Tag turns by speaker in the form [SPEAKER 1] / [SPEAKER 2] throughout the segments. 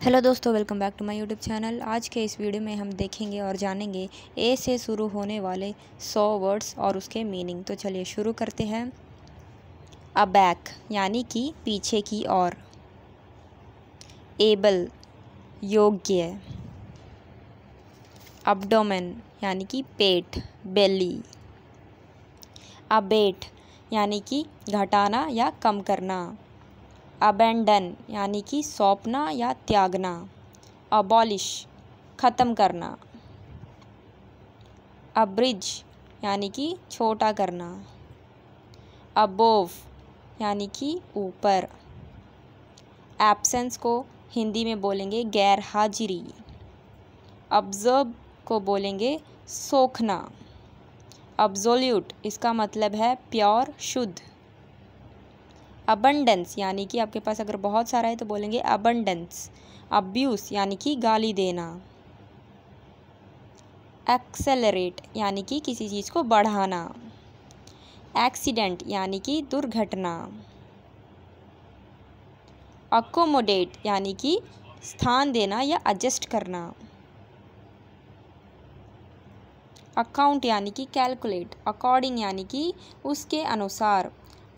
[SPEAKER 1] Hello दोस्तों, welcome back to my YouTube channel. आज के इस वीडियो में हम देखेंगे और जानेंगे ए से शुरू होने वाले 100 वर्ड्स और उसके मीनिंग। तो चलिए शुरू करते हैं। अबैक यानी कि पीछे की ओर। एबल योग्य। अब्डोमेन यानी कि पेट, बेली। अबेट यानी कि घटाना या कम करना। अबेंडन यानी कि सौंपना या त्यागना। अबॉलिश ख़त्म करना। अब्रिज यानी कि छोटा करना। अबोव यानी कि ऊपर। एब्सेंस को हिंदी में बोलेंगे गैर हाजिरी। ऑब्जर्व को बोलेंगे सोखना। अब्सोल्यूट इसका मतलब है प्योर, शुद्ध। अबंडेंस यानी कि आपके पास अगर बहुत सारा है तो बोलेंगे अबंडेंस। अब्यूज़ यानी कि गाली देना। एक्सेलरेट यानी कि किसी चीज़ को बढ़ाना। एक्सीडेंट यानी कि दुर्घटना। अकोमोडेट यानी कि स्थान देना या एडजस्ट करना। अकाउंट यानी कि कैलकुलेट। अकॉर्डिंग यानी कि उसके अनुसार।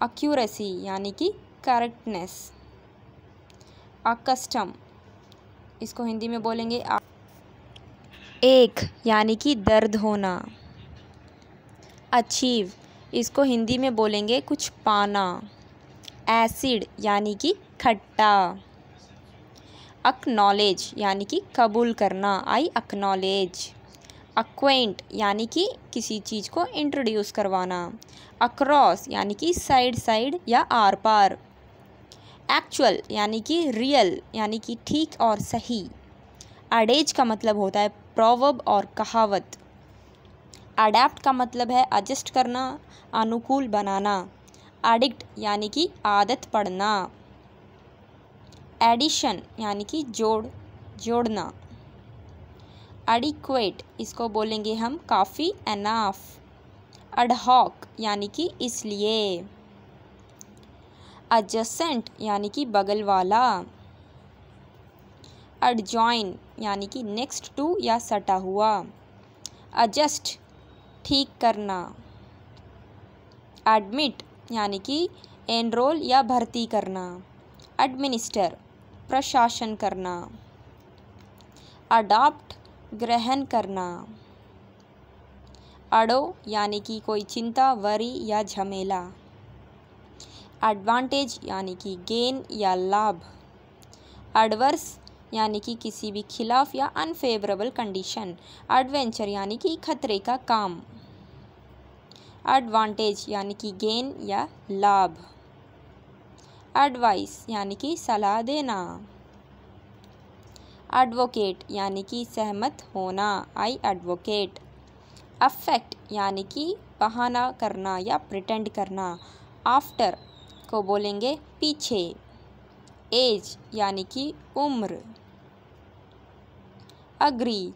[SPEAKER 1] एक्यूरेसी यानी कि करेक्टनेस। अकस्टम इसको हिंदी में बोलेंगे एक यानी कि दर्द होना। अचीव इसको हिंदी में बोलेंगे कुछ पाना। एसिड यानी कि खट्टा। एक्नॉलेज यानी कि कबूल करना। I acknowledge. अक्वेंट यानी कि किसी चीज़ को इंट्रोड्यूस करवाना। अक्रॉस यानी कि साइड साइड या आर पार। एक्चुअल यानी कि रियल यानी कि ठीक और सही। अडेज का मतलब होता है प्रोवर्ब और कहावत। अडेप्ट का मतलब है एडजस्ट करना, अनुकूल बनाना। एडिक्ट यानी कि आदत पड़ना। एडिशन यानी कि जोड़ना। एडिक्वेट इसको बोलेंगे हम काफ़ी, एनाफ। अडहॉक यानी कि इसलिए। एडजेसेंट यानी कि बगल वाला। एडजॉइन यानी कि नेक्स्ट टू या सटा हुआ। एडजस्ट ठीक करना। एडमिट यानी कि एनरोल या भर्ती करना। एडमिनिस्टर प्रशासन करना। अडॉप्ट ग्रहण करना। अडो यानी कि कोई चिंता, वरी या झमेला। एडवांटेज यानी कि गेन या लाभ। एडवर्स यानी कि किसी भी खिलाफ या अनफेवरेबल कंडीशन। एडवेंचर यानी कि खतरे का काम। एडवांटेज यानी कि गेन या लाभ। एडवाइस यानी कि सलाह देना। एडवोकेट यानी कि सहमत होना। आई एडवोकेट। अफेक्ट यानी कि बहाना करना या प्रिटेंड करना। आफ्टर को बोलेंगे पीछे। एज यानी कि उम्र। अग्री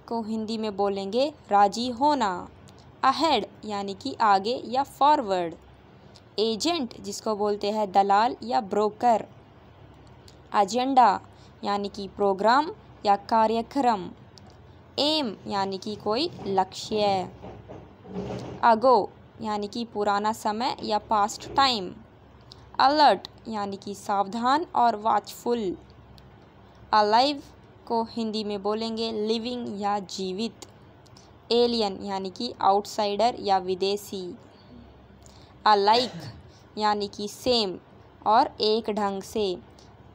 [SPEAKER 1] को हिंदी में बोलेंगे राजी होना। अहेड यानी कि आगे या फॉरवर्ड। एजेंट जिसको बोलते हैं दलाल या ब्रोकर। एजेंडा यानी कि प्रोग्राम या कार्यक्रम। एम यानी कि कोई लक्ष्य। अगो यानी कि पुराना समय या पास्ट टाइम। अलर्ट यानी कि सावधान और वॉचफुल। अलाइव को हिंदी में बोलेंगे लिविंग या जीवित। एलियन यानी कि आउटसाइडर या विदेशी। अलाइक यानी कि सेम और एक ढंग से।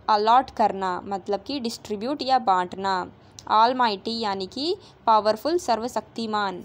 [SPEAKER 1] अलॉट करना मतलब कि डिस्ट्रीब्यूट या बांटना। ऑलमाइटी यानी कि पावरफुल, सर्वशक्तिमान।